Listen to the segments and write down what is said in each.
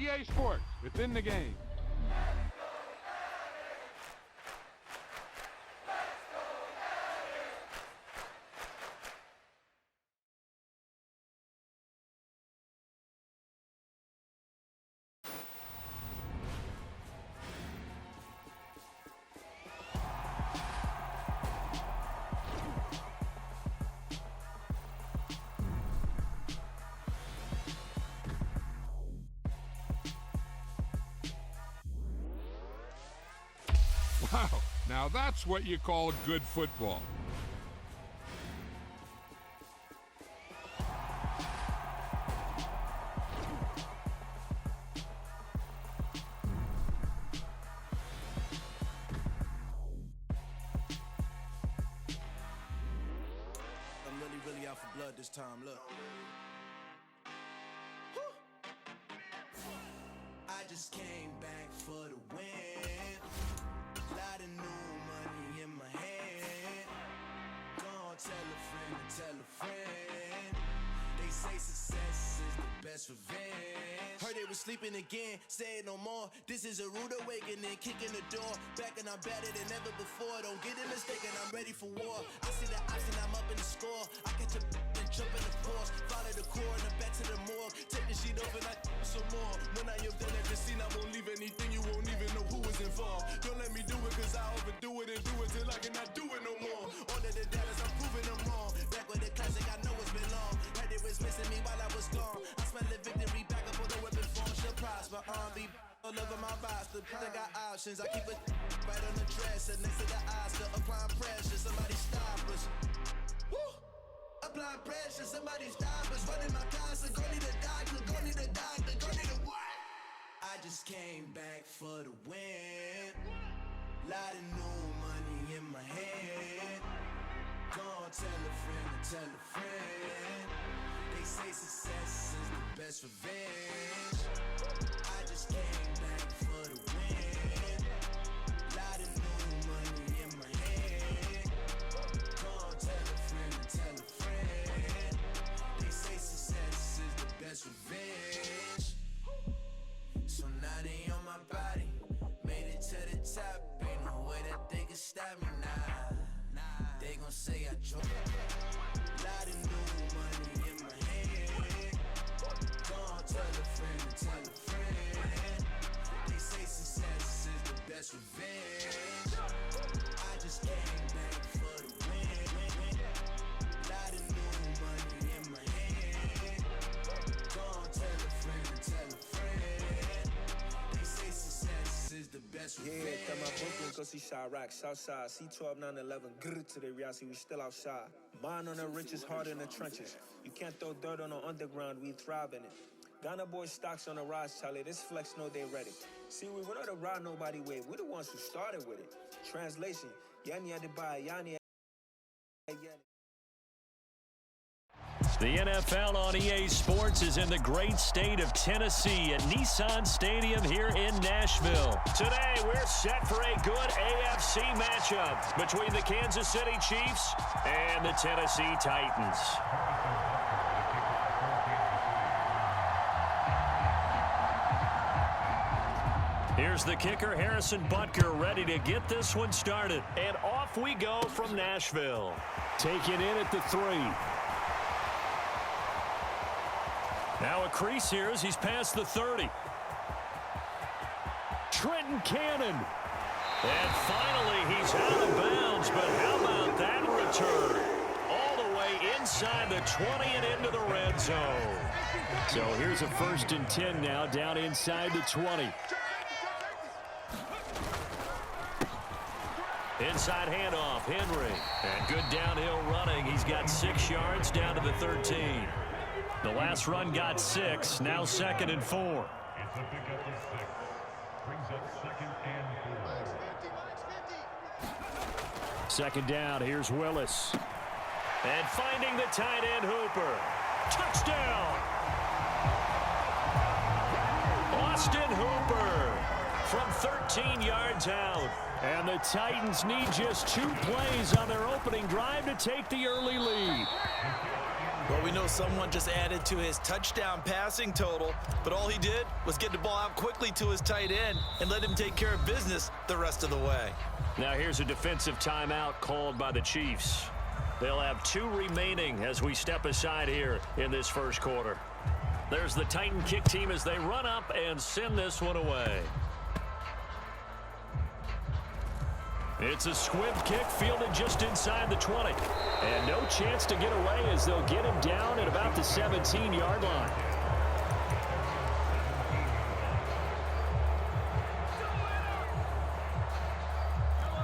EA Sports. It's in the game. Wow, now that's what you call good football. I'm really out for blood this time, look. I just came back for the win. Lot of new money in my hand. Gonna tell a friend to tell a friend. They say success is the best revenge. Heard they was sleeping again, say it no more. This is a rude awakening, kicking the door. Back and I'm better than ever before. Don't get it mistaken, I'm ready for war. I see the option, I'm up in the score. I catch a and jump in the force. Follow the core and the back to the morgue. Take the sheet off and I some more. When I have done everything, I won't leave anything. You won't even know who is involved. Don't let me do it, cause I overdo it and do it till I cannot do it no more. All of the doubters, I'm proving them wrong. Back with the classic, I know it's been long. Heard it was missing me while I was gone. I smell the victory back up on the weapon form. Should prosper, be all over my roster. I got options, I keep it right on the dresser. Next to the Oscar, applying pressure. Somebody stop us. Woo! Applying pressure, somebody stop us. Running my class, go need a doctor, go need a doctor, go need a what? I just came back for the win. Lot of new money in my hand. Gonna tell a friend to tell a friend. They say success is the best revenge. I just came back for the win. Lot of new money in my hand. Gonna tell a friend to tell a friend. They say success is the best revenge. So now they on my body. Made it to the top. Ain't no way that they can stop me now. They gon' say I drove. Lot of new money in my hand. Gonna tell a friend to tell a friend. They say success is the best revenge. I just came back for the win. Lot of new money in my hand. Gonna tell a friend to tell a friend. They say success is the best revenge. Yeah, tell my Brooklyn, go see Chirac, Southside, C12, 911, grrr to the reality, we still outside. Mine on the riches, heart in the trenches. You can't throw dirt on the underground, we thrive in it. Ghana boys stocks on the rise, Charlie, this flex know they ready. See, we were not to ride nobody with, we the ones who started with it. Translation, Yani had to buy, Yani had to. The NFL on EA Sports is in the great state of Tennessee at Nissan Stadium here in Nashville. Today, we're set for a good AFC matchup between the Kansas City Chiefs and the Tennessee Titans. Here's the kicker, Harrison Butker, ready to get this one started. And off we go from Nashville. Taken in at the 3. Now a crease here as he's past the 30. Trenton Cannon. And finally he's out of bounds, but how about that return? All the way inside the 20 and into the red zone. So here's a 1st and 10 now down inside the 20. Inside handoff, Henry. And good downhill running. He's got 6 yards down to the 13. The last run got 6, now 2nd and 4. It's a pickup of 6. Brings up 2nd and 4. Second down, here's Willis. And finding the tight end Hooper. Touchdown! Austin Hooper from 13 yards out. And the Titans need just 2 plays on their opening drive to take the early lead. Well, we know someone just added to his touchdown passing total, but all he did was get the ball out quickly to his tight end and let him take care of business the rest of the way. Now here's a defensive timeout called by the Chiefs. They'll have 2 remaining as we step aside here in this first quarter. There's the Titan kick team as they run up and send this one away. It's a squib kick fielded just inside the 20. And no chance to get away as they'll get him down at about the 17-yard line.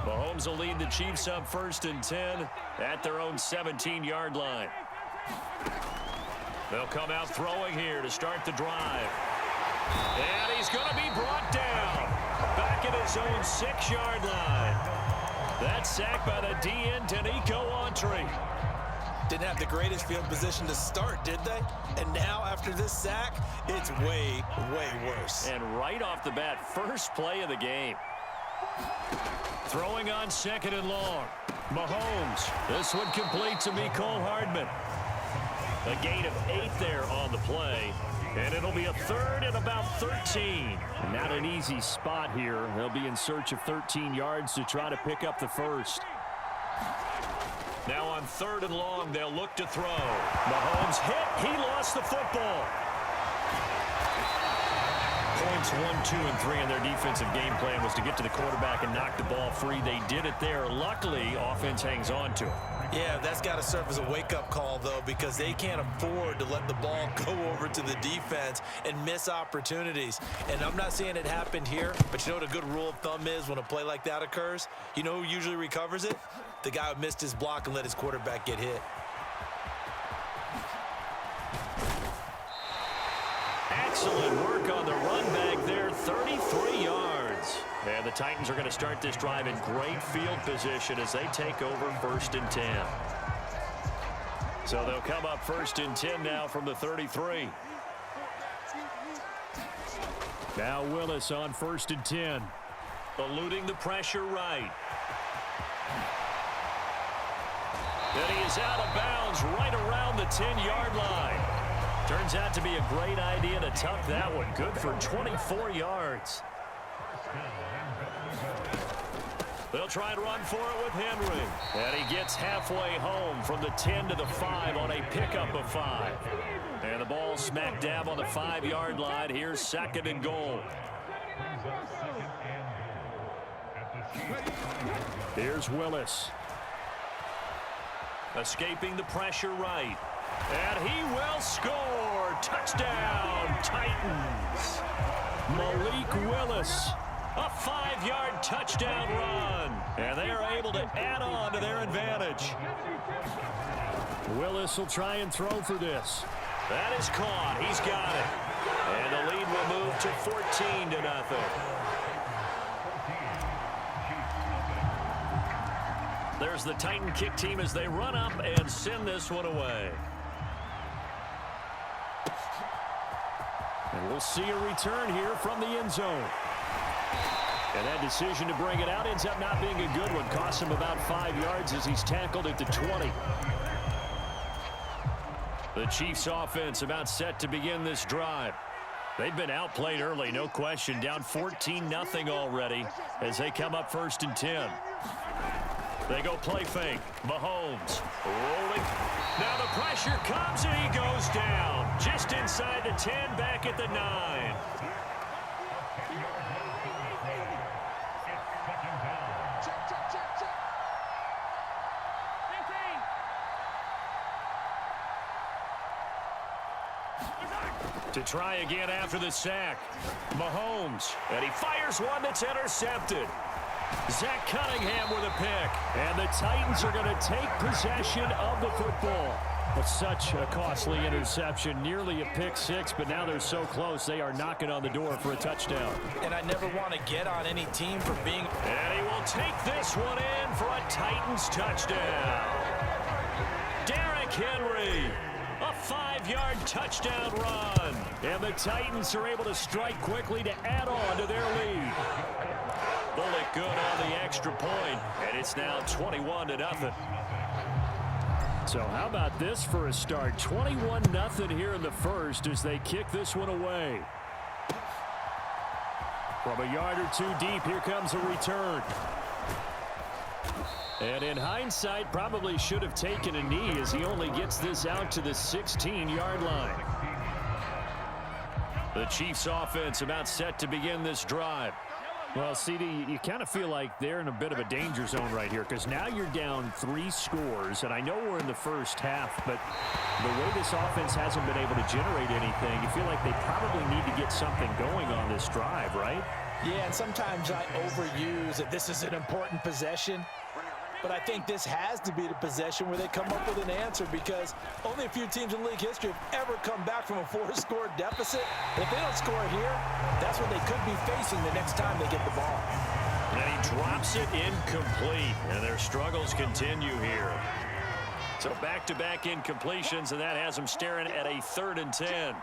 Mahomes will lead the Chiefs up 1st and 10 at their own 17-yard line. They'll come out throwing here to start the drive. And he's going to be brought down back at his own 6-yard line. That's sacked by the DN, Danico Autry. Didn't have the greatest field position to start, did they? And now, after this sack, it's way, way worse. And right off the bat, first play of the game. Throwing on 2nd and long. Mahomes. This one complete to Mecole Hardman. A gain of 8 there on the play. And it'll be a 3rd and about 13. Not an easy spot here. They'll be in search of 13 yards to try to pick up the first. Now on 3rd and long, they'll look to throw. Mahomes hit. He lost the football. Points 1, 2, and 3 in their defensive game plan was to get to the quarterback and knock the ball free. They did it there. Luckily, offense hangs on to it. Yeah, that's got to serve as a wake-up call, though, because they can't afford to let the ball go over to the defense and miss opportunities. And I'm not saying it happened here, but you know what a good rule of thumb is when a play like that occurs? You know who usually recovers it? The guy who missed his block and let his quarterback get hit. Excellent work on the run back there, 33 yards. And the Titans are going to start this drive in great field position as they take over 1st and 10. So they'll come up 1st and 10 now from the 33. Now Willis on 1st and 10. Eluding the pressure right. And he is out of bounds right around the 10-yard line. Turns out to be a great idea to tuck that one. Good for 24 yards. They'll try and run for it with Henry. And he gets halfway home from the 10 to the 5 on a pickup of 5. And the ball smack dab on the 5-yard line. Here's 2nd and goal. Here's Willis. Escaping the pressure right. And he will score. Touchdown, Titans. Malik Willis. A 5-yard touchdown run. And they are able to add on to their advantage. Willis will try and throw for this. That is caught. He's got it. And the lead will move to 14-0. There's the Titan kick team as they run up and send this one away. And we'll see a return here from the end zone. And that decision to bring it out ends up not being a good one. Costs him about 5 yards as he's tackled at the 20. The Chiefs offense about set to begin this drive. They've been outplayed early, no question. Down 14-0 already as they come up 1st and 10. They go play fake. Mahomes rolling. Now the pressure comes and he goes down. Just inside the 10, back at the 9. To try again after the sack. Mahomes. And he fires one that's intercepted. Zach Cunningham with a pick. And the Titans are going to take possession of the football. But such a costly interception. Nearly a pick six, but now they're so close they are knocking on the door for a touchdown. And I never want to get on any team for being... And he will take this one in for a Titans touchdown. Derrick Henry. A 5-yard touchdown run. And the Titans are able to strike quickly to add on to their lead. Bullet good on the extra point, and it's now 21-0. So how about this for a start? 21-0 here in the first as they kick this one away. From a yard or two deep, here comes a return. And in hindsight, probably should have taken a knee as he only gets this out to the 16-yard line. The Chiefs offense about set to begin this drive. Well, CD, you kind of feel like they're in a bit of a danger zone right here because now you're down 3 scores, and I know we're in the first half, but the way this offense hasn't been able to generate anything, you feel like they probably need to get something going on this drive, right? Yeah, and sometimes I overuse that this is an important possession. But I think this has to be the possession where they come up with an answer because only a few teams in league history have ever come back from a 4-score deficit. And if they don't score here, that's what they could be facing the next time they get the ball. And he drops it incomplete, and their struggles continue here. So back-to-back incompletions, and that has them staring at a 3rd and 10.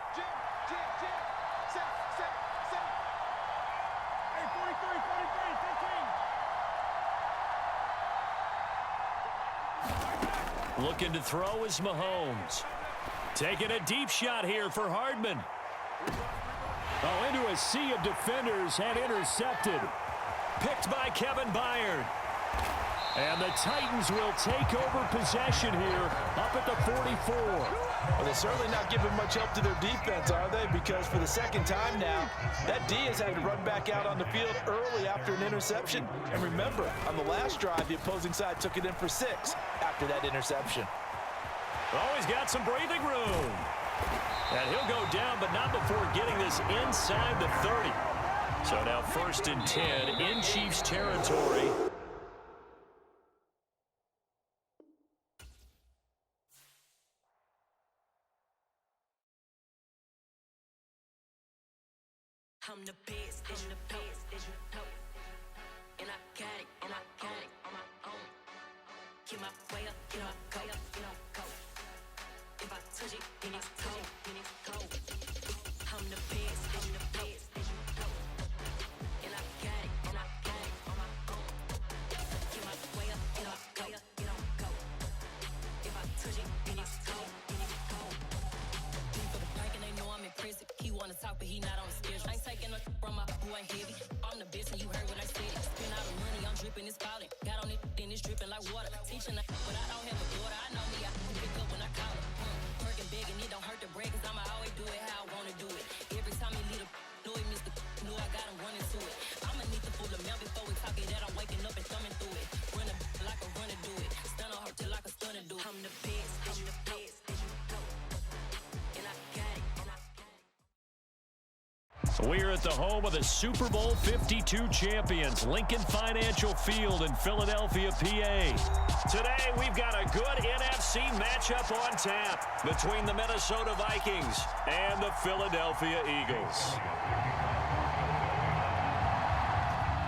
Looking to throw is Mahomes. Taking a deep shot here for Hardman. Oh, into a sea of defenders and intercepted. Picked by Kevin Byard. And the Titans will take over possession here up at the 44. Well, they're certainly not giving much help to their defense, are they? Because for the second time now, that D has had to run back out on the field early after an interception. And remember, on the last drive, the opposing side took it in for 6 after that interception. Oh, he's got some breathing room. And he'll go down, but not before getting this inside the 30. So now 1st and 10 in Chiefs territory. I'm the best, and I got it, on my own. Keep my way up, go. If I touch it, then it's cold. I'm the best, and I got it, on my own. Keep my way up, go. If I touch it, then it's cold. For the blank and they know I'm in prison. He wanna talk, but he not on the schedule. I ain't taking no from my who ain't heavy. I'm the best, and you heard what I said. Spend all the money, I'm dripping, it's falling. Got on it, then it's dripping like water. Teaching, but I don't have a daughter. I know me, I can pick up when I call her. Working big, and it don't hurt to break, cause I'ma always do it how I wanna do it. Every time he lead a know he missed the know I got him running to it. I'ma need the full amount before we talk it that I'm waking up and thumbing through it. Run like a runner do it. Stun on her till like a stunner do it. I'm the best, and I got it. We're at the home of the Super Bowl 52 champions, Lincoln Financial Field in Philadelphia, PA. Today, we've got a good NFC matchup on tap between the Minnesota Vikings and the Philadelphia Eagles.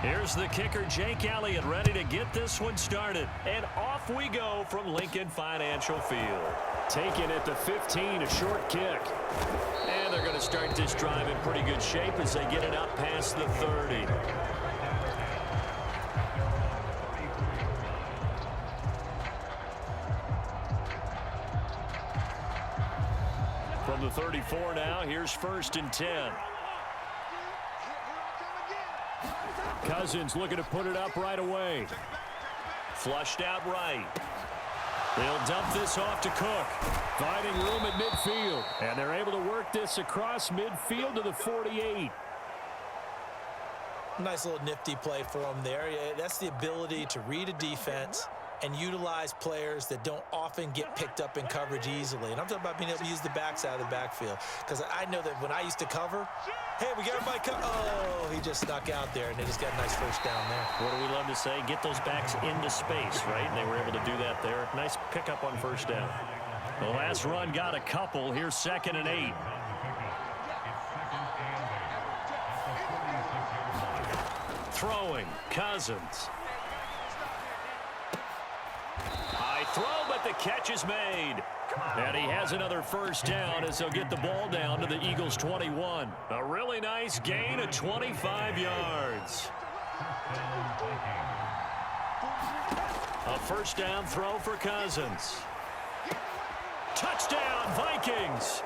Here's the kicker, Jake Elliott, ready to get this one started. And off we go from Lincoln Financial Field. Taken at the 15, a short kick. And they're going to start this drive in pretty good shape as they get it up past the 30. From the 34 now, here's 1st and 10. Cousins looking to put it up right away. Flushed out right. They'll dump this off to Cook. Finding room at midfield. And they're able to work this across midfield to the 48. Nice little nifty play for them there. Yeah, that's the ability to read a defense and utilize players that don't often get picked up in coverage easily. And I'm talking about being able to use the backside of the backfield. Because I know that when I used to cover, hey, we got everybody cover. Oh, he just snuck out there, and they just got a nice first down there. What do we love to say? Get those backs into space, right? And they were able to do that there. Nice pickup on 1st down. The last run got a couple. Here's 2nd and 8. Throwing, Cousins. High throw, but the catch is made. And he has another 1st down as they'll get the ball down to the Eagles' 21. A really nice gain of 25 yards. A 1st down throw for Cousins. Touchdown, Vikings.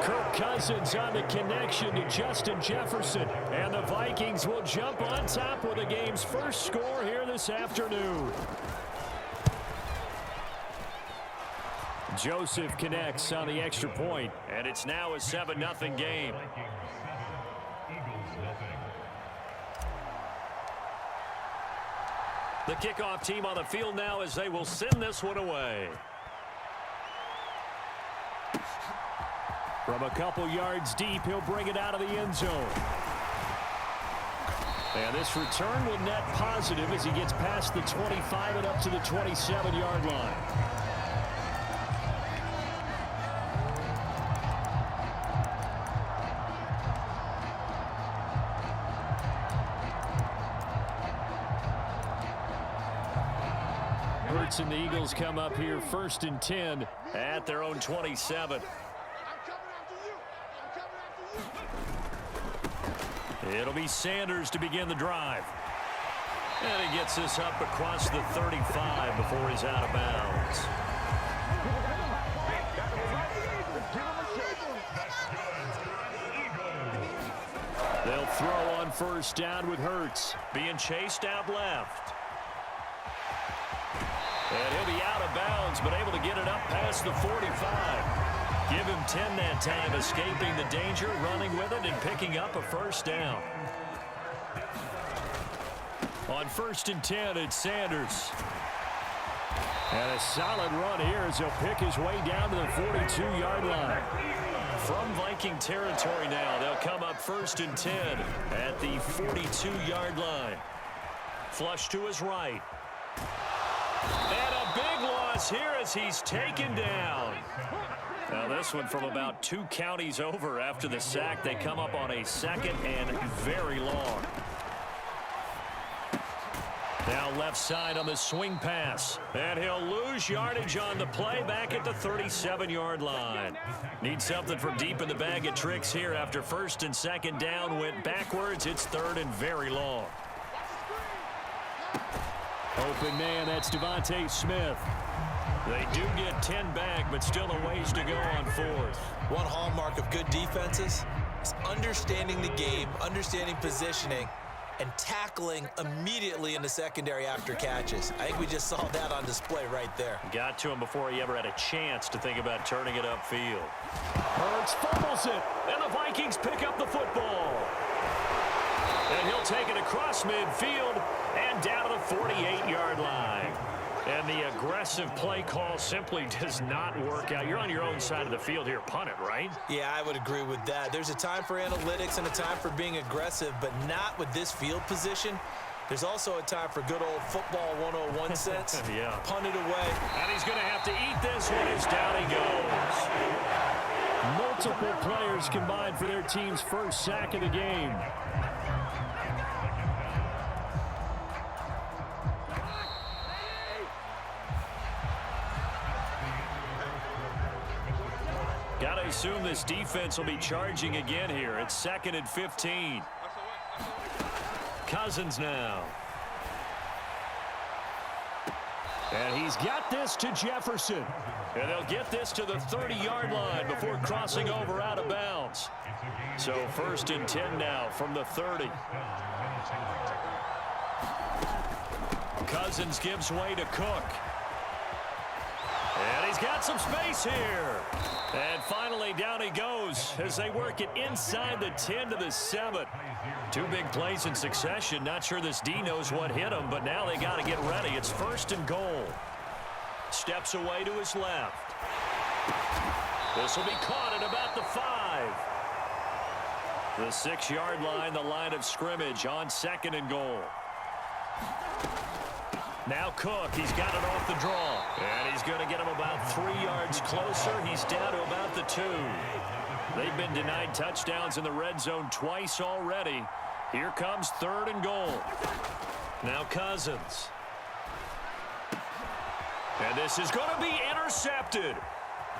Kirk Cousins on the connection to Justin Jefferson. And the Vikings will jump on top with the game's first score here this afternoon. Joseph connects on the extra point, and it's now a 7-0 game. The kickoff team on the field now as they will send this one away. From a couple yards deep, he'll bring it out of the end zone. And this return will net positive as he gets past the 25 and up to the 27-yard line. Hurts and the Eagles come up here 1st and 10 at their own 27. It'll be Sanders to begin the drive. And he gets this up across the 35 before he's out of bounds. They'll throw on 1st down with Hurts being chased out left. And he'll be out of bounds, but able to get it up past the 45. Give him 10 that time, escaping the danger, running with it, and picking up a 1st down. On 1st and 10, it's Sanders. And a solid run here as he'll pick his way down to the 42-yard line. From Viking territory now, they'll come up 1st and 10 at the 42-yard line. Flush to his right. And a big loss here as he's taken down. Now this one from about 2 counties over after the sack. They come up on a 2nd and very long. Now left side on the swing pass. And he'll lose yardage on the play back at the 37-yard line. Needs something from deep in the bag of tricks here after 1st and 2nd down. Went backwards. It's 3rd and very long. Open man, that's Devontae Smith. They do get 10 back, but still a ways to go on 4th. One hallmark of good defenses is understanding the game, understanding positioning, and tackling immediately in the secondary after catches. I think we just saw that on display right there. Got to him before he ever had a chance to think about turning it upfield. Hurts fumbles it, and the Vikings pick up the football. And he'll take it across midfield and down to the 48-yard line. And the aggressive play call simply does not work out. You're on your own side of the field here. Punt it, right? Yeah, I would agree with that. There's a time for analytics and a time for being aggressive, but not with this field position. There's also a time for good old football 101 sense. Yeah. Punt it away. And he's going to have to eat this one as down he goes. Multiple players combined for their team's 1st sack of the game. Gotta assume this defense will be charging again here. It's 2nd and 15. Cousins now. And he's got this to Jefferson. And they'll get this to the 30-yard line before crossing over out of bounds. So 1st and 10 now from the 30. Cousins gives way to Cook. And he's got some space here. And finally down he goes as they work it inside the 10 to the 7. 2 big plays in succession. Not sure this D knows what hit him, but now they got to get ready. It's 1st and goal. Steps away to his left. This will be caught at about the 5. The 6-yard line, the line of scrimmage on 2nd and goal. Now Cook, he's got it off the draw. And he's going to get him about 3 yards closer. He's down to about the 2. They've been denied touchdowns in the red zone twice already. Here comes 3rd and goal. Now Cousins. And this is going to be intercepted.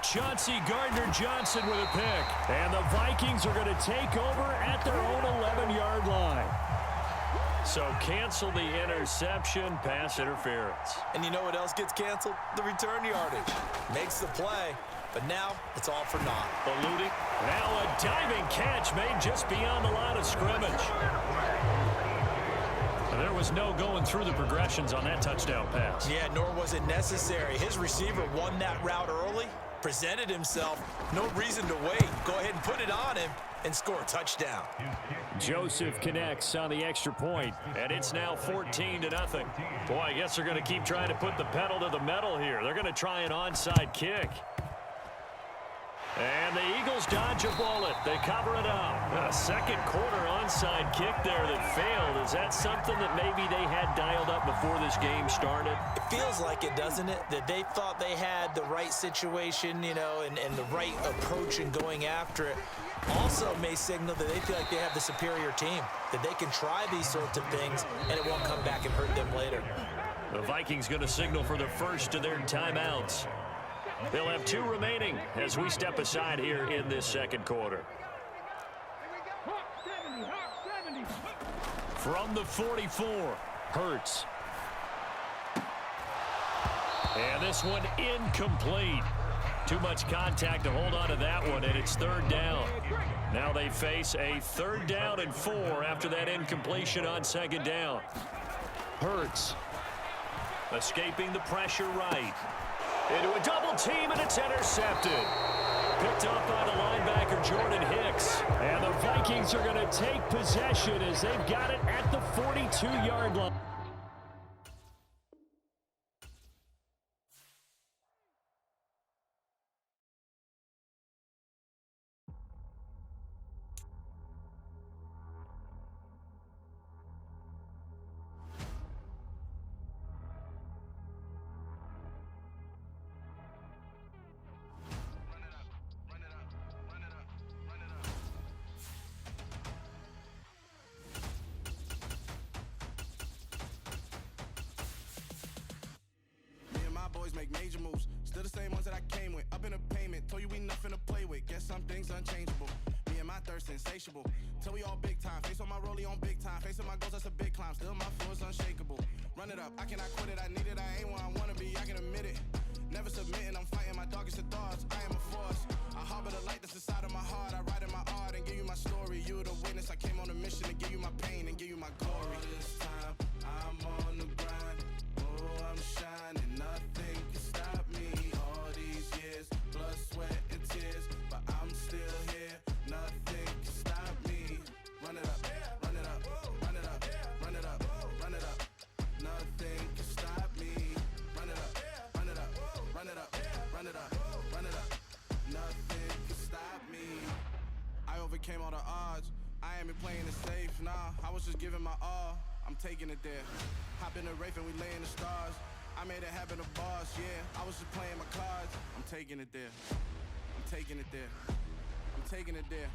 Chauncey Gardner-Johnson with a pick. And the Vikings are going to take over at their own 11-yard line. So cancel the interception, pass interference. And you know what else gets canceled? The return yardage. Makes the play, but now it's all for naught. Eluding. Now a diving catch made just beyond the line of scrimmage. There was no going through the progressions on that touchdown pass. Yeah, nor was it necessary. His receiver won that route early, presented himself. No reason to wait. Go ahead and put it on him and score a touchdown. Joseph connects on the extra point, and it's now 14-0. Boy, I guess they're going to keep trying to put the pedal to the metal here. They're going to try an onside kick. And the Eagles dodge a bullet. They cover it up. A second quarter onside kick there that failed. Is that something that maybe they had dialed up before this game started? It feels like it, doesn't it? That they thought they had the right situation, you know, and the right approach in going after it. Also may signal that they feel like they have the superior team, that they can try these sorts of things and it won't come back and hurt them later. The Vikings going to signal for the first of their timeouts. They'll have 2 remaining as we step aside here in this second quarter. From the 44, Hurts. And this one incomplete. Too much contact to hold on to that one, and it's 3rd down. Now they face a 3rd down and 4 after that incompletion on 2nd down. Hurts escaping the pressure right. Into a double team, and it's intercepted. Picked up by the linebacker, Jordan Hicks. And the Vikings are going to take possession as they've got it at the 42-yard line. Make major moves, still the same ones that I came with. Up in a payment, told you we nothing to play with. Guess some things unchangeable. Me and my thirst insatiable. Till we all big time. Face on my rollie on big time. Facing my goals, that's a big climb. Still my flow is unshakable. Run it up, I cannot quit it. I need it, I ain't where I wanna be. I can admit it. Never submitting, I'm fighting my darkest of thoughts. I am a force. I harbor the light that's inside of my heart. I write in my art and give you my story. You the witness. I came on a mission to give you my pain and give you my glory. This time I'm on the grind. Oh, I'm shining. Nothing can stop me. All these years, blood, sweat, and tears, but I'm still here. Nothing can stop me. Run it up, run it up, run it up, run it up, run it up. Nothing can stop me. Run it up, run it up, run it up, run it up, run it up. Nothing can stop me. I overcame all the odds. I ain't been playing it safe, nah. I was just giving my all. I'm taking it there. Hop in the Wraith and we lay in the stars. I made it happen, the boss, yeah. I was just playing my cards. I'm taking it there. I'm taking it there. I'm taking it there.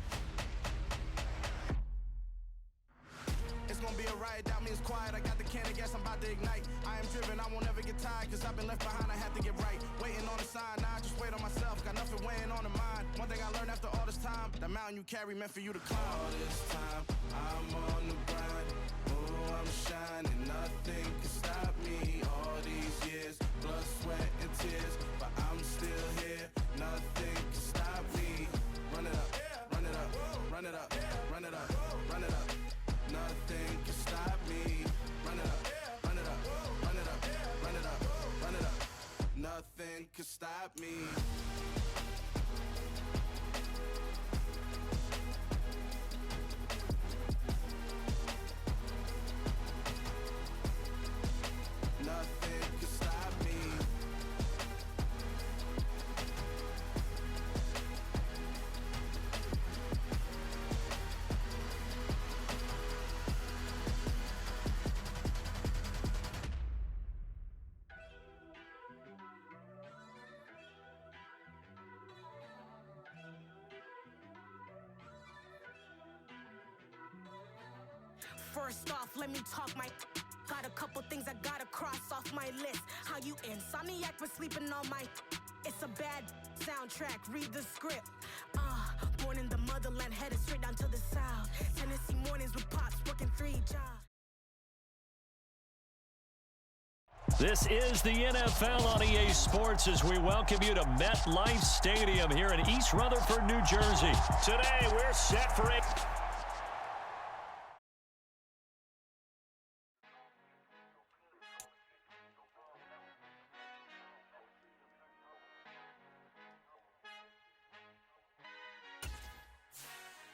It's gonna be a riot, doubt me it's quiet. I got the can of gas, I'm about to ignite. I am driven, I won't ever get tired, cause I've been left behind, I have to get right. Waiting on the sign, now I just wait on myself. Got nothing weighing on the mind. One thing I learned after all this time, the mountain you carry meant for you to climb. All this time, I'm on the grind. Oh, I'm shining, nothing can stop me. All these years, blood, sweat, and tears, but I'm still here. Nothing can stop me. Run it up, run it up, run it up, run it up, run it up. Nothing can stop me. Run it up, run it up, run it up, run it up, run it up. Nothing can stop me. Nothing can stop me. First off, let me talk my. Got a couple things I gotta cross off my list. How you insomniac for sleeping on my. It's a bad soundtrack, read the script. Born in the motherland, headed straight down to the south. Tennessee mornings with pops, working 3 jobs. This is the NFL on EA Sports as we welcome you to MetLife Stadium here in East Rutherford, New Jersey. Today, we're set for a...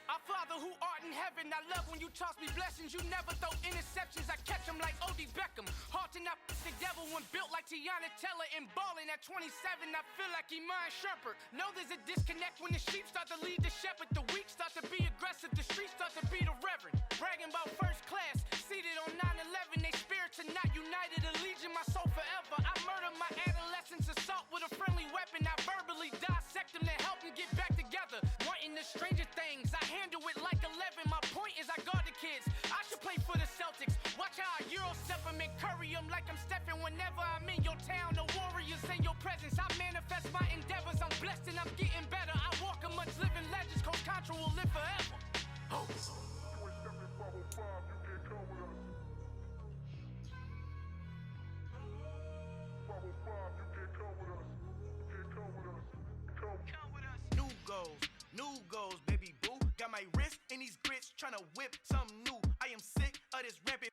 Our Father who art in heaven, I love when you toss me blessings. You never throw interceptions, I catch them like O.D. Beckham. Hard to not the devil when built like Tiana Teller and balling at 27. I feel like Iman Shumpert. Know there's a disconnect when the sheep start to lead the shepherd. The weak start to be aggressive, the streets start to be the reverend. Bragging about first class, seated on 9/11. They spirits are not united, a legion, my soul forever. I murdered my adolescence, assault with a friendly weapon. I verbally dissect them to help them get back together. Wanting the stranger things, I handle it like 11. My point is I guard the kids. I should play for the Celtics. Watch how I Euro step them and curry them like I'm Stephen. Whenever I'm in your town, the Warriors in your presence. I manifest my endeavors. I'm blessed and I'm getting better. I walk amongst living legends. Coach Contra will live forever. Oh. New goals, baby boo. Got my wrist in these grits, tryna whip something new. I am sick of this rampant.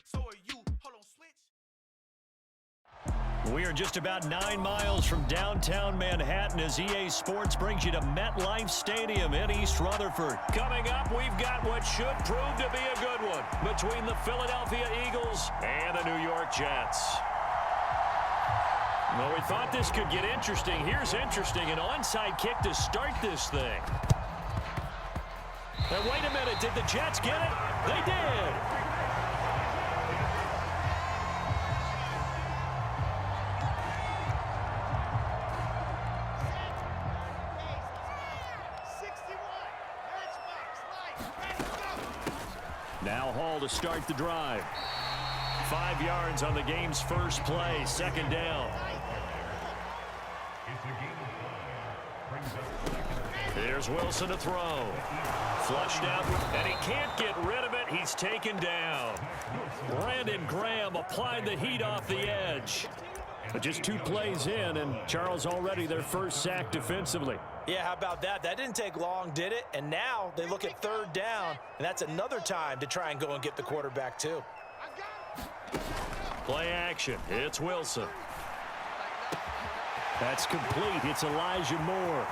So are you. Hold on, switch. We are just about 9 miles from downtown Manhattan as EA Sports brings you to MetLife Stadium in East Rutherford. Coming up, we've got what should prove to be a good one between the Philadelphia Eagles and the New York Jets. Well, we thought this could get interesting. Here's interesting, an onside kick to start this thing. And wait a minute, did the Jets get it? They did. Now Hall to start the drive. 5 yards on the game's first play, second down. Here's Wilson to throw. Flushed out, and he can't get rid of it. He's taken down. Brandon Graham applied the heat off the edge. But just 2 plays in, and Charles already their first sack defensively. Yeah, how about that? That didn't take long, did it? And now they look at third down, and that's another time to try and go and get the quarterback too. Play action. It's Wilson. That's complete. It's Elijah Moore.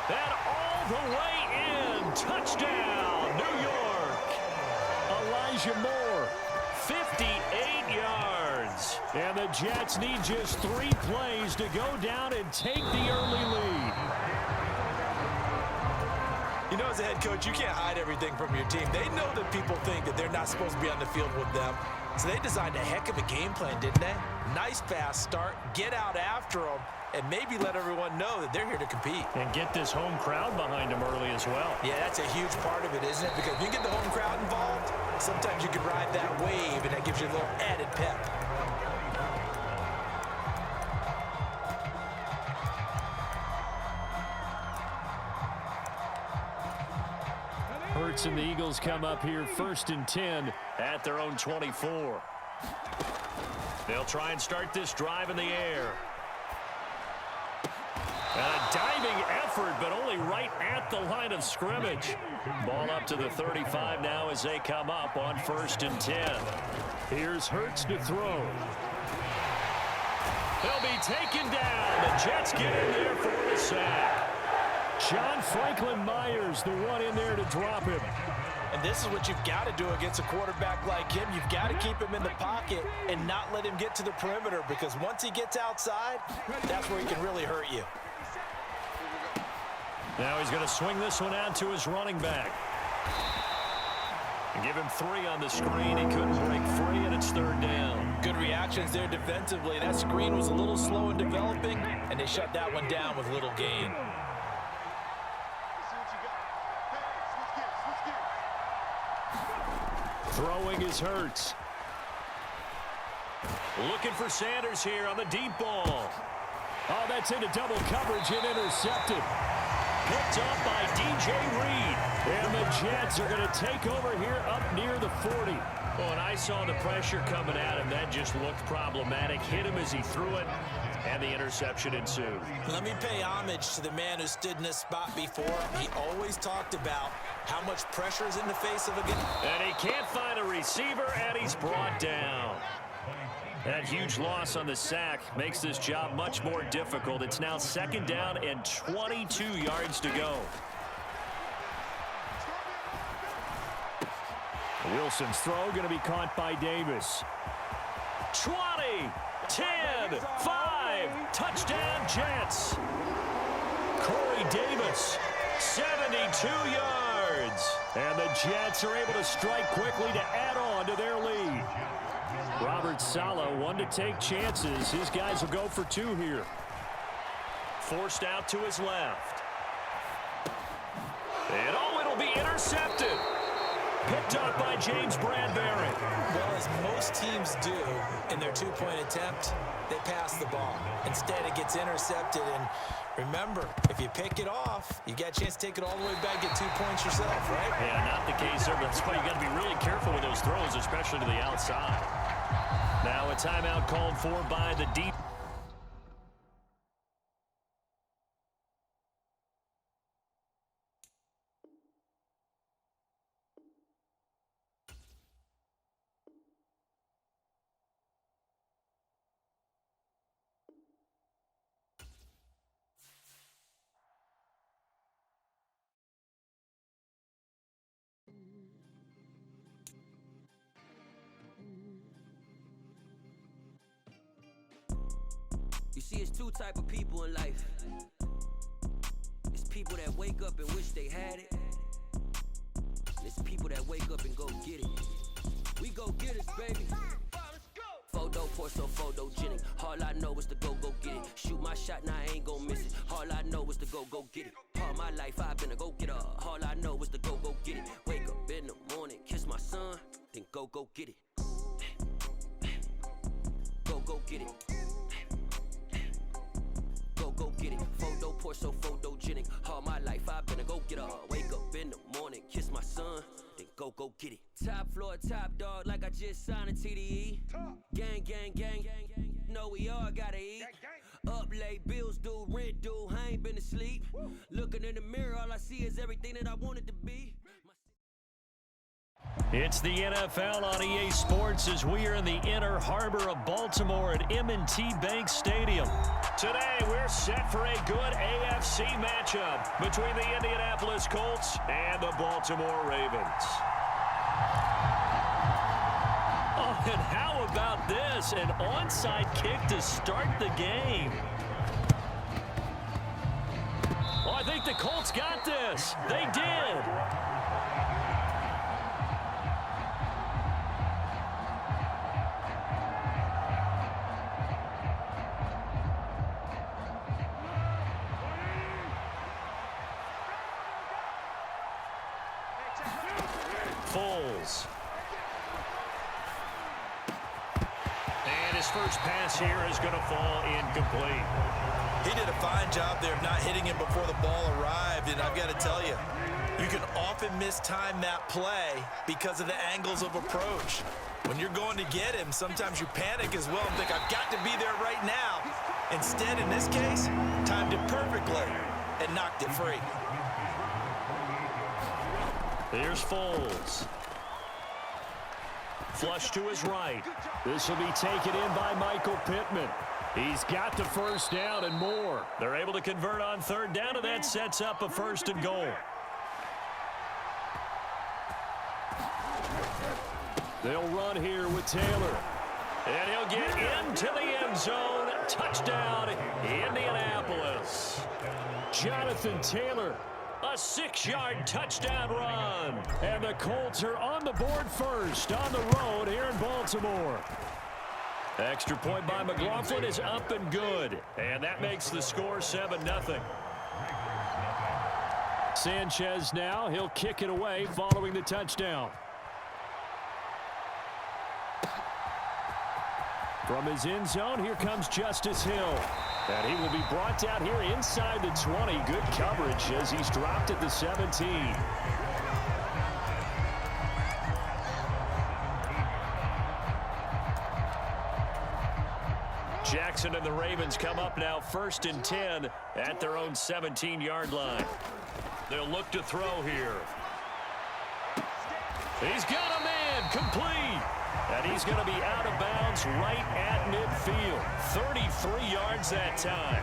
And all the way in. Touchdown, New York. Elijah Moore, 58 yards. And the Jets need just 3 plays to go down and take the early lead. You know, as a head coach, you can't hide everything from your team. They know that people think that they're not supposed to be on the field with them. So they designed a heck of a game plan, didn't they? Nice fast start, get out after them, and maybe let everyone know that they're here to compete. And get this home crowd behind them early as well. Yeah, that's a huge part of it, isn't it? Because if you get the home crowd involved, sometimes you can ride that wave, and that gives you a little added pep. Hurts and the Eagles come up here 1st and 10 at their own 24. They'll try and start this drive in the air. And a diving effort, but only right at the line of scrimmage. Ball up to the 35 now as they come up on 1st and 10. Here's Hurts to throw. He'll be taken down. The Jets get in there for the sack. John Franklin Myers, the one in there to drop him. And this is what you've got to do against a quarterback like him. You've got to keep him in the pocket and not let him get to the perimeter, because once he gets outside, that's where he can really hurt you. Now he's going to swing this one out to his running back. And give him 3 on the screen. He couldn't break free, and it's 3rd down. Good reactions there defensively. That screen was a little slow in developing, and they shut that one down with little gain. Throwing is Hurts. Looking for Sanders here on the deep ball. Oh, that's into double coverage and intercepted. Picked up by DJ Reed. And the Jets are going to take over here up near the 40. Well, and I saw the pressure coming at him. That just looked problematic. Hit him as he threw it, and the interception ensued. Let me pay homage to the man who stood in this spot before. He always talked about how much pressure is in the face of a game. And he can't find a receiver, and he's brought down. That huge loss on the sack makes this job much more difficult. It's now 2nd down and 22 yards to go. Wilson's throw going to be caught by Davis. 20, 10, 5, touchdown Jets. Corey Davis, 72 yards. And the Jets are able to strike quickly to add on to their lead. Robert Saleh, one to take chances. His guys will go for 2 here. Forced out to his left. And it'll be intercepted. Picked up by James Bradbury. Well, as most teams do in their 2-point attempt, they pass the ball. Instead, it gets intercepted. And remember, if you pick it off, you got a chance to take it all the way back, get 2 points yourself, right? Yeah, not the case there. But that's why you got to be really careful with those throws, especially to the outside. Now a timeout called for by the deep. You see, it's 2 type of people in life. It's people that wake up and wish they had it. And it's people that wake up and go get it. We go get it, baby. Photo, Porso, photogenic. All I know is to go get it. Shoot my shot, now I ain't gon' miss it. All I know is to go get it. All my life I've been a go-getter. All I know is to go get it. Wake up in the morning, kiss my son, then go get it. Go get it. Go get it. Photo, Porso, photogenic. All my life I've been a go-getter. Wake up in the morning, kiss my son, then go get it. Top floor, top dog, like I just signed a TDE. Gang. Know we all gotta eat. Up late, bills due, rent due, I ain't been asleep. Looking in the mirror, all I see is everything that I wanted to be. It's the NFL on EA Sports as we are in the inner harbor of Baltimore at M&T Bank Stadium. Today, we're set for a good AFC matchup between the Indianapolis Colts and the Baltimore Ravens. Oh, and how about this? An onside kick to start the game. Oh, I think the Colts got this. They did. Foles. And his first pass here is going to fall incomplete. He did a fine job there of not hitting him before the ball arrived, and I've got to tell you, you can often mistime that play because of the angles of approach. When you're going to get him, sometimes you panic as well and think, I've got to be there right now. Instead, in this case, timed it perfectly and knocked it free. Here's Foles. Flush to his right. This will be taken in by Michael Pittman. He's got the first down and more. They're able to convert on 3rd down, and that sets up a 1st and goal. They'll run here with Taylor. And he'll get into the end zone. Touchdown, Indianapolis. Jonathan Taylor. A 6-yard touchdown run. And the Colts are on the board first on the road here in Baltimore. Extra point by McLaughlin is up and good. And that makes the score 7-0. Sanchez now, he'll kick it away following the touchdown. From his end zone, here comes Justice Hill. And he will be brought down here inside the 20. Good coverage as he's dropped at the 17. Jackson and the Ravens come up now 1st and 10 at their own 17-yard line. They'll look to throw here. He's got a man, complete. And he's going to be out of bounds right at midfield. 33 yards that time.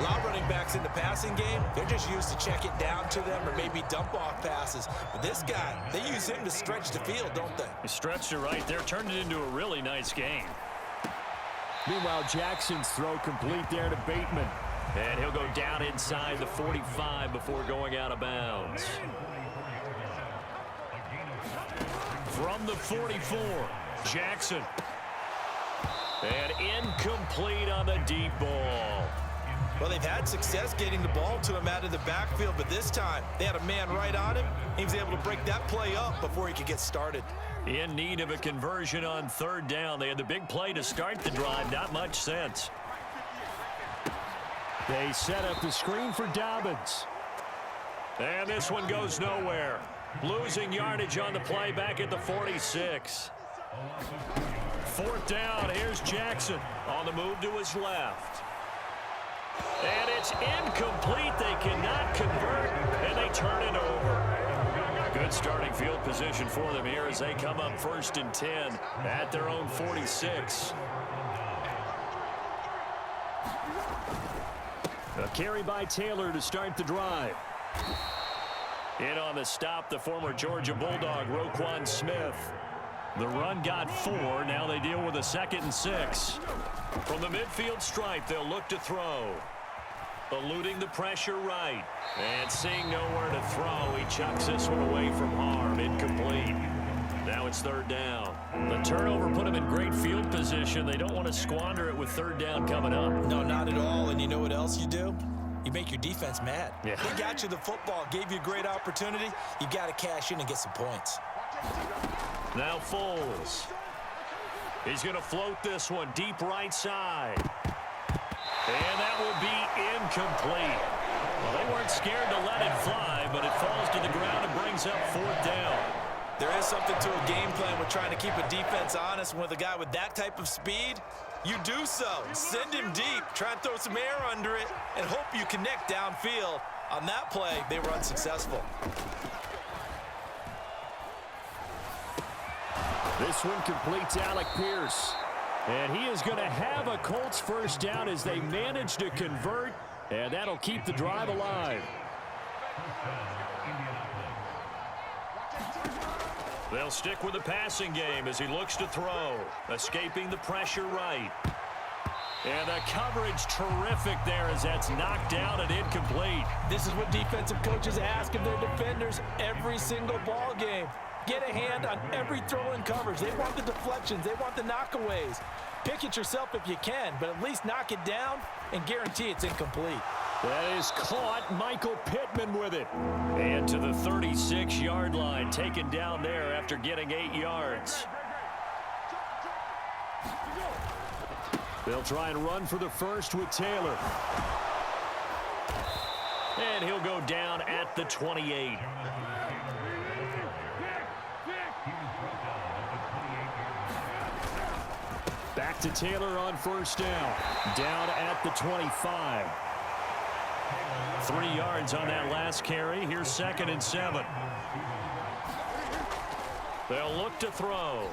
A lot of running backs in the passing game, they're just used to check it down to them or maybe dump off passes. But this guy, they use him to stretch the field, don't they? He stretched it right there, turned it into a really nice game. Meanwhile, Jackson's throw complete there to Bateman. And he'll go down inside the 45 before going out of bounds. From the 44, Jackson. And incomplete on the deep ball. Well, they've had success getting the ball to him out of the backfield, but this time they had a man right on him. He was able to break that play up before he could get started. In need of a conversion on 3rd down. They had the big play to start the drive. Not much sense. They set up the screen for Dobbins. And this one goes nowhere. Losing yardage on the play back at the 46. 4th down. Here's Jackson on the move to his left. And it's incomplete. They cannot convert, and they turn it over. Good starting field position for them here as they come up 1st and 10 at their own 46. A carry by Taylor to start the drive. In on the stop, the former Georgia Bulldog, Roquan Smith. The run got 4. Now they deal with a 2nd and 6. From the midfield stripe, they'll look to throw. Eluding the pressure right. And seeing nowhere to throw, he chucks this one away from harm. Incomplete. Now it's 3rd down. The turnover put him in great field position. They don't want to squander it with 3rd down coming up. No, not at all. And you know what else you do? You make your defense mad. Yeah. They got you the football, gave you a great opportunity. You got to cash in and get some points. Now Foles. He's going to float this one deep right side. And that will be incomplete. Well, they weren't scared to let it fly, but it falls to the ground and brings up 4th down. There is something to a game plan with trying to keep a defense honest. With a guy with that type of speed, you do so. Send him deep, try and throw some air under it, and hope you connect downfield. On that play, they were unsuccessful. This one completes Alec Pierce. And he is going to have a Colts 1st down as they manage to convert, and that'll keep the drive alive. They'll stick with the passing game as he looks to throw, escaping the pressure right. And the coverage terrific there as that's knocked down and incomplete. This is what defensive coaches ask of their defenders every single ball game. Get a hand on every throw in coverage. They want the deflections. They want the knockaways. Pick it yourself if you can, but at least knock it down and guarantee it's incomplete. That is caught. Michael Pittman with it. And to the 36-yard line, taken down there after getting 8 yards. They'll try and run for the first with Taylor. And he'll go down at the 28. Back to Taylor on 1st down. Down at the 25. 3 yards on that last carry. Here's 2nd and 7. They'll look to throw.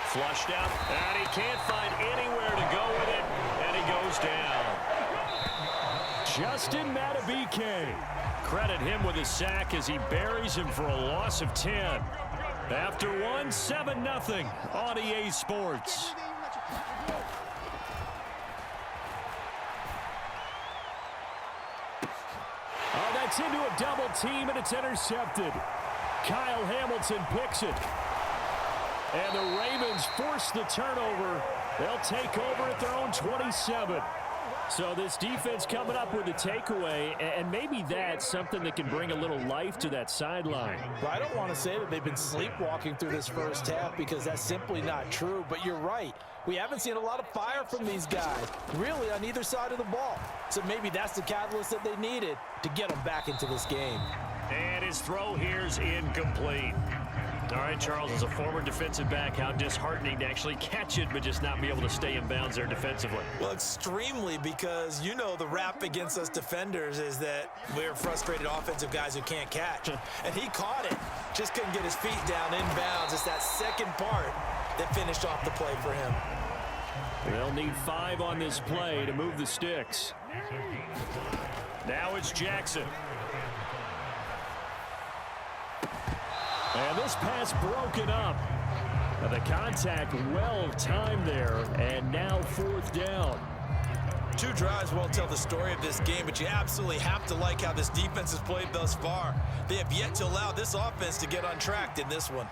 Flushed out, and he can't find anywhere to go with it, and he goes down. Justin Matabike. Credit him with his sack as he buries him for a loss of 10. After one, 7-0 on EA Sports. Oh, that's into a double team, and it's intercepted. Kyle Hamilton picks it. And the Ravens force the turnover. They'll take over at their own 27. So this defense coming up with a takeaway, and maybe that's something that can bring a little life to that sideline. Well, I don't want to say that they've been sleepwalking through this 1st half because that's simply not true, but you're right. We haven't seen a lot of fire from these guys, really on either side of the ball. So maybe that's the catalyst that they needed to get them back into this game. And his throw here's incomplete. All right, Charles, as a former defensive back, how disheartening to actually catch it but just not be able to stay in bounds there defensively. Well, extremely, because you know the rap against us defenders is that we're frustrated offensive guys who can't catch. And he caught it, just couldn't get his feet down in bounds. It's that second part that finished off the play for him. They'll need 5 on this play to move the sticks. Now it's Jackson. And this pass broken up. The contact well timed there, and now 4th down. 2 drives won't tell the story of this game, but you absolutely have to like how this defense has played thus far. They have yet to allow this offense to get untracked in this one.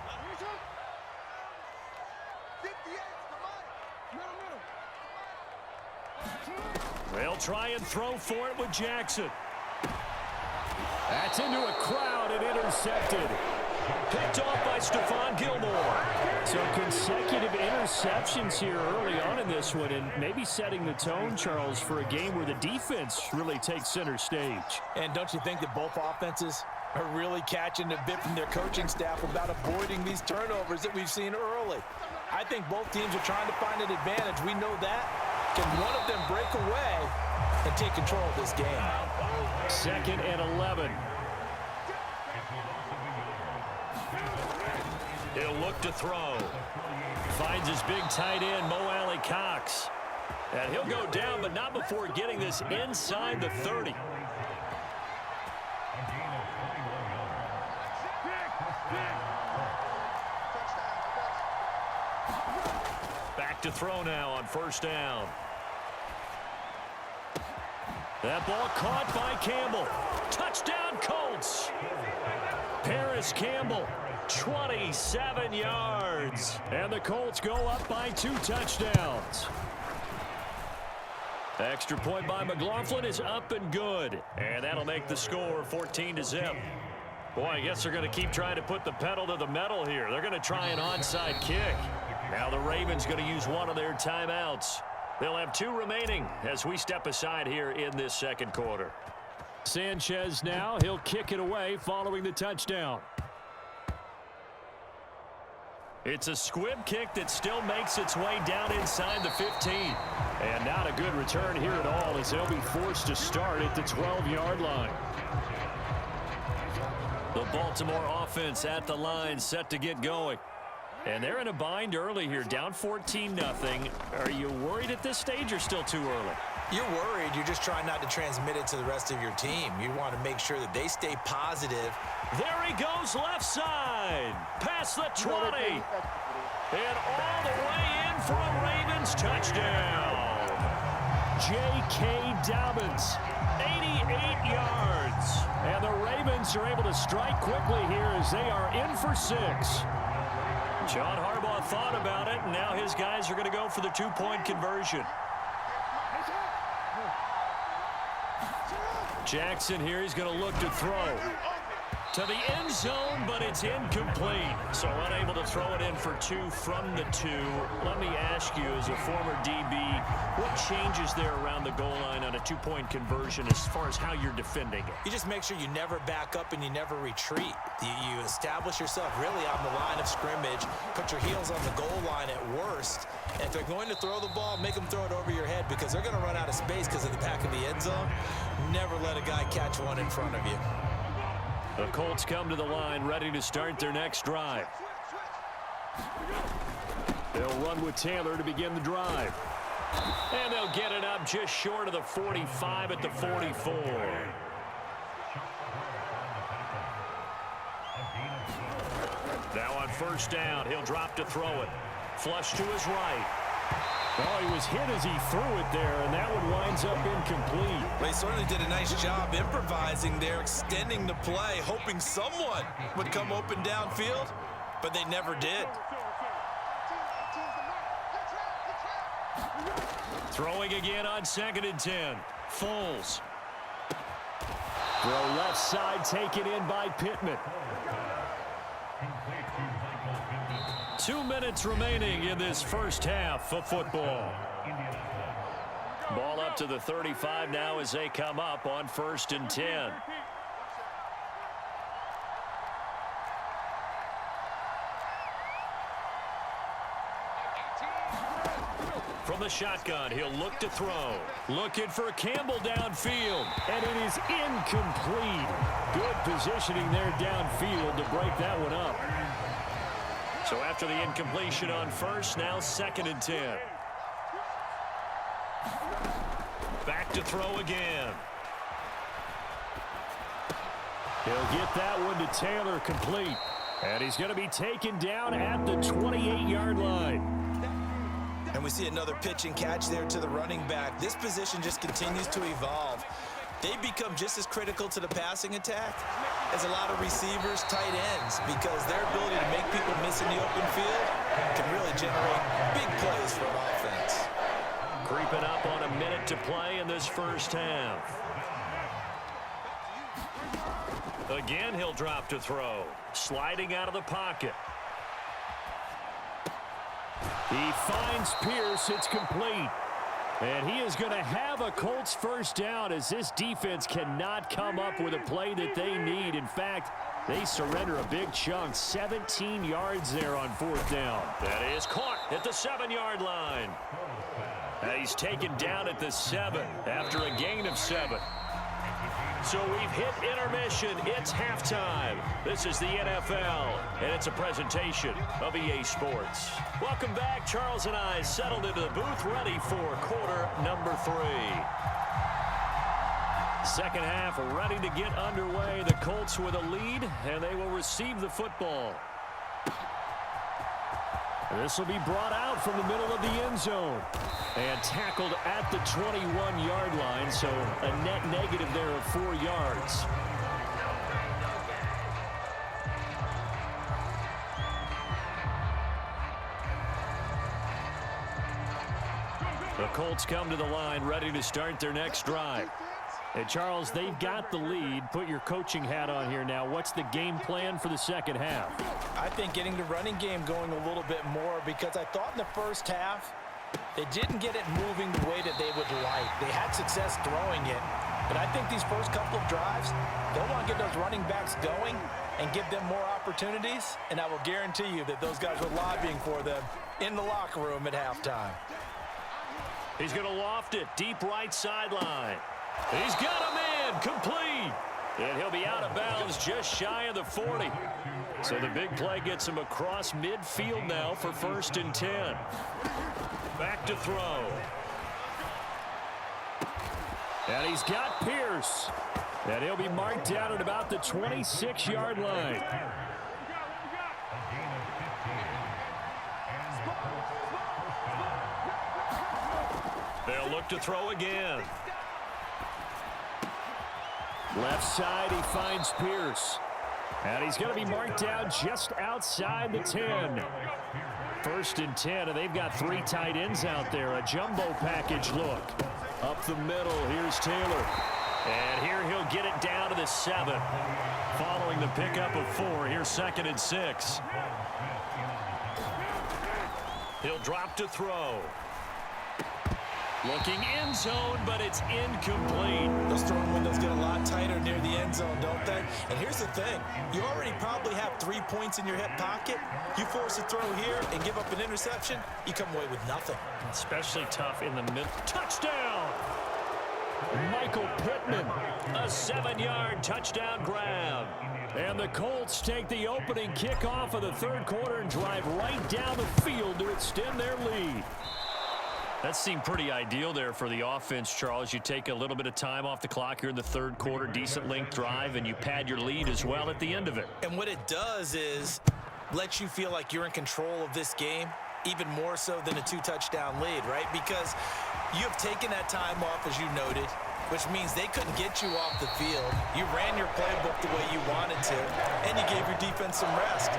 They'll try and throw for it with Jackson. That's into a crowd and intercepted. Picked off by Stephon Gilmore. So consecutive interceptions here early on in this one, and maybe setting the tone, Charles, for a game where the defense really takes center stage. And don't you think that both offenses are really catching a bit from their coaching staff about avoiding these turnovers that we've seen early? I think both teams are trying to find an advantage. We know that. Can one of them break away and take control of this game? 2nd and 11. He'll look to throw. Finds his big tight end, Mo Alley Cox. And he'll go down, but not before getting this inside the 30. Back to throw now on 1st down. That ball caught by Campbell. Touchdown, Colts. Paris Campbell, 27 yards. And the Colts go up by 2 touchdowns. Extra point by McLaughlin is up and good. And that'll make the score 14-0. Boy, I guess they're going to keep trying to put the pedal to the metal here. They're going to try an onside kick. Now the Ravens going to use one of their timeouts. They'll have 2 remaining as we step aside here in this 2nd quarter. Sanchez now, he'll kick it away following the touchdown. It's a squib kick that still makes its way down inside the 15. And not a good return here at all, as they'll be forced to start at the 12-yard line. The Baltimore offense at the line, set to get going. And they're in a bind early here, down 14-0. Are you worried at this stage or still too early? You're worried. You're just trying not to transmit it to the rest of your team. You want to make sure that they stay positive. There he goes, left side. Past the 20. And all the way in for a Ravens touchdown. J.K. Dobbins, 88 yards. And the Ravens are able to strike quickly here as they are in for 6. John Harbaugh thought about it, and now his guys are going to go for the 2-point conversion. Jackson here, he's going to look to throw. To the end zone, but it's incomplete. So unable to throw it in for 2 from the 2. Let me ask you, as a former DB, what changes there around the goal line on a 2-point conversion as far as how you're defending it? You just make sure you never back up and you never retreat. You establish yourself really on the line of scrimmage, put your heels on the goal line at worst, and if they're going to throw the ball, make them throw it over your head because they're going to run out of space because of the back of the end zone. Never let a guy catch one in front of you. The Colts come to the line, ready to start their next drive. They'll run with Taylor to begin the drive. And they'll get it up just short of the 45 at the 44. Now on 1st down, he'll drop to throw it. Flush to his right. Oh, he was hit as he threw it there, and that one winds up incomplete. They certainly did a nice job improvising there, extending the play, hoping someone would come open downfield, but they never did. Throwing again on 2nd and 10. Foles. Throw left side taken in by Pittman. 2 minutes remaining in this first half of football. Ball up to the 35 now as they come up on 1st and 10. From the shotgun, he'll look to throw. Looking for Campbell downfield. And it is incomplete. Good positioning there downfield to break that one up. So after the incompletion on first, now 2nd and 10. Back to throw again. He'll get that one to Taylor complete. And he's going to be taken down at the 28-yard line. And we see another pitch and catch there to the running back. This position just continues to evolve. They become just as critical to the passing attack as a lot of receivers, tight ends, because their ability to make people miss in the open field can really generate big plays for an offense. Creeping up on a minute to play in this first half. Again, he'll drop to throw. Sliding out of the pocket. He finds Pierce. It's complete. And he is going to have a Colts first down as this defense cannot come up with a play that they need. In fact, they surrender a big chunk. 17 yards there on 4th down. That is caught at the 7-yard line. And he's taken down at the 7 after a gain of 7. So we've hit intermission. It's halftime. This is the NFL, and it's a presentation of EA Sports. Welcome back. Charles and I settled into the booth, ready for quarter number 3. Second half ready to get underway. The Colts with a lead, and they will receive the football. This will be brought out from the middle of the end zone and tackled at the 21-yard line, so a net negative there of 4 yards. The Colts come to the line ready to start their next drive. And Charles, they've got the lead. Put your coaching hat on here now. What's the game plan for the second half? I think getting the running game going a little bit more, because I thought in the first half they didn't get it moving the way that they would like. They had success throwing it, but I think these first couple of drives, they'll want to get those running backs going and give them more opportunities, and I will guarantee you that those guys were lobbying for them in the locker room at halftime. He's going to loft it deep right sideline. He's got him in, complete. And he'll be out of bounds just shy of the 40. So the big play gets him across midfield now for 1st and 10. Back to throw. And he's got Pierce. And he'll be marked down at about the 26-yard line. They'll look to throw again. Left side, he finds Pierce. And he's going to be marked down just outside the 10. 1st and 10, and they've got 3 tight ends out there. A jumbo package look. Up the middle, here's Taylor. And here he'll get it down to the 7. Following the pickup of 4, here's 2nd and 6. He'll drop to throw. Looking end zone, but it's incomplete. Those throwing windows get a lot tighter near the end zone, don't they? And here's the thing. You already probably have 3 points in your hip pocket. You force a throw here and give up an interception, you come away with nothing. Especially tough in the middle. Touchdown! Michael Pittman. A 7-yard touchdown grab. And the Colts take the opening kickoff of the 3rd quarter and drive right down the field to extend their lead. That seemed pretty ideal there for the offense, Charles. You take a little bit of time off the clock here in the 3rd quarter, decent length drive, and you pad your lead as well at the end of it. And what it does is let you feel like you're in control of this game, even more so than a 2-touchdown lead, right? Because you have taken that time off, as you noted, which means they couldn't get you off the field. You ran your playbook the way you wanted to, and you gave your defense some rest.